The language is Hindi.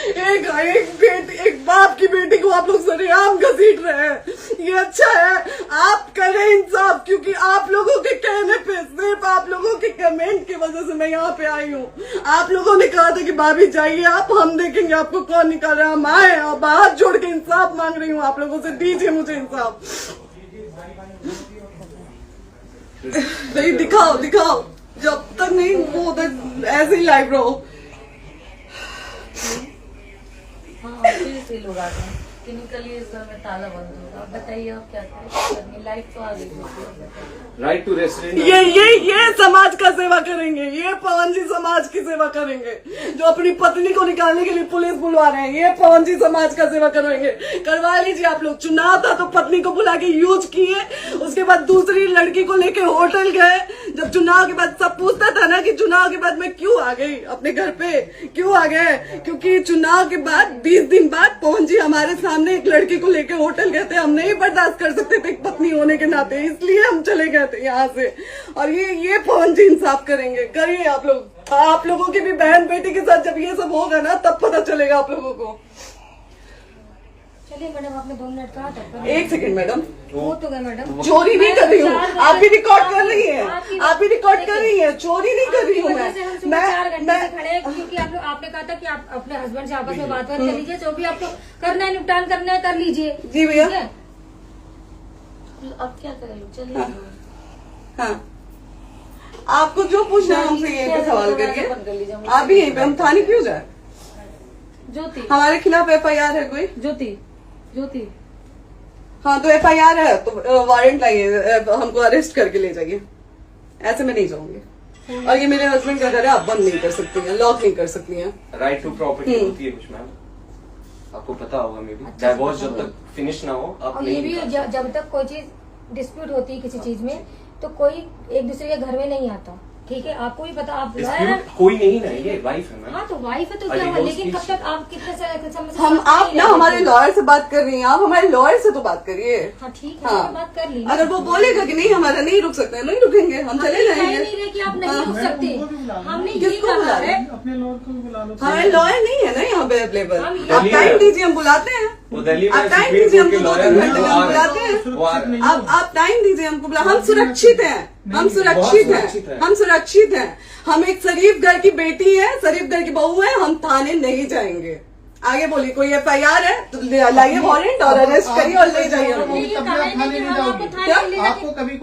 एक बाप की बेटी को आप लोग सरेआम घसीट रहे हैं। ये अच्छा है, आप करें इंसाफ, क्योंकि आप लोगों के कहने पे, सिर्फ आप लोगों के कमेंट की वजह से मैं यहाँ पे आई हूँ। आप लोगों ने कहा था कि भाभी जाइए आप, हम देखेंगे आपको कौन निकाल रहा है। हम आए और हाथ जोड़ के इंसाफ मांग रही हूँ आप लोगों से, दीजिए मुझे इंसाफ। नहीं, दिखाओ, जब तक नहीं वो उधर ऐसे ही लाइव रहो। हाँ, फिर लोग आते हैं कि निकलिए, इस घर में ताला बंद होगा। आप बताइए आप क्या करें, लाइफ तो आ गई। राइट टू रेस्टोरेंट, ये समाज का सेवा करेंगे, ये पवन जी समाज की सेवा करेंगे। जो अपनी पत्नी को निकालने के लिए पुलिस बुलवा रहे हैं, ये पवन जी समाज का सेवा करेंगे। करवा लीजिए आप लोग। चुनाव था तो पत्नी को बुला के यूज किए, उसके बाद दूसरी लड़की को लेके होटल गए। जब चुनाव के बाद सब पूछता था ना कि चुनाव के बाद मैं क्यों आ गई अपने घर पे, क्यों आ गए, क्योंकि चुनाव के बाद 20 दिन बाद पवन जी हमारे सामने एक लड़की को लेके होटल गए थे। हम नहीं बर्दाश्त कर सकते थे एक पत्नी होने के नाते, इसलिए हम चले गए थे यहाँ से। और ये पवन जी इंसाफ करेंगे। करिए आप लोग। आप लोगों की भी बहन बेटी के साथ जब ये सब होगा ना, तब पता चलेगा आप लोगों को। चलिए मैडम, आपने 2 मिनट कहा था। 1 सेकंड मैडम, वो तो गए मैडम। चोरी नहीं कर रही हूँ, आप भी रिकॉर्ड कर रही हैं, आप भी रिकॉर्ड कर रही हैं। चोरी नहीं कर रही हूँ मैं 4 घंटे से खड़े, क्योंकि आपने कहा था कि आप अपने हस्बैंड से आपस में बात कर लीजिए, जो भी आपको करना है, निपटान करना है, कर लीजिए। जी भैया। अब क्या करें, चलिए। हाँ, आपको जो पूछना है हमसे यहीं पे सवाल करिए। आप भी यहीं पे, हम थाने क्यों जाए? ज्योति, हमारे खिलाफ FIR है कोई? ज्योति हाँ, तो FIR है तो वारंट लाइए, हमको अरेस्ट करके ले जाइए। ऐसे में नहीं जाऊंगी। और ये मेरे हस्बैंड का घर है, आप बंद नहीं कर सकती हैं, लॉक नहीं कर सकती हैं। राइट टू प्रॉपर्टी होती है कुछ मैम, आपको पता होगा। मे बी डाइवोर्स जब तक फिनिश ना हो आप और ये भी जब तक कोई चीज डिस्प्यूट होती है किसी चीज में, तो कोई एक दूसरे के घर में नहीं आता। ठीक है, आपको भी पता, आप कोई नहीं ना, ये वाइफ है मैम। हाँ, तो वाइफ है तो क्या हुआ, लेकिन कब तक आप कितने हम आप ना हमारे लॉयर से बात कर रही हैं, आप हमारे लॉयर से तो बात करिए। हाँ ठीक है, हाँ, बात कर ली। अगर वो बोलेगा कि नहीं हमारा नहीं रुक सकते, नहीं रुकेंगे, हम चले जाएंगे। नहीं रहे कि आप नहीं रुक सकते, हमने ये किसको कहा बुला है। अपने लॉयर को बुला लो। हमारे लॉयर नहीं है ना यहाँ पे अवेलेबल। आप दिल्ली टाइम में- दीजिए, हम बुलाते हैं। वो दिल्ली में आप टाइम सुप्रीम दीजिए, कोर्ट हमको के 2-3 लॉयर घंटे हैं, में वो हम बुलाते हैं। सुरक्षित नहीं आप टाइम दीजिए हमको, हम सुरक्षित हैं, हम सुरक्षित हैं, हम सुरक्षित हैं। हम एक शरीफ घर की बेटी है, शरीफ घर की बहू है, हम थाने नहीं जाएंगे। आगे बोलिए, कोई FIR है तो लाइए वारंट और अरेस्ट करिए और ले जाइए हमको। ये कहा है कि हम आपको थाने ले जाके- आपको कभी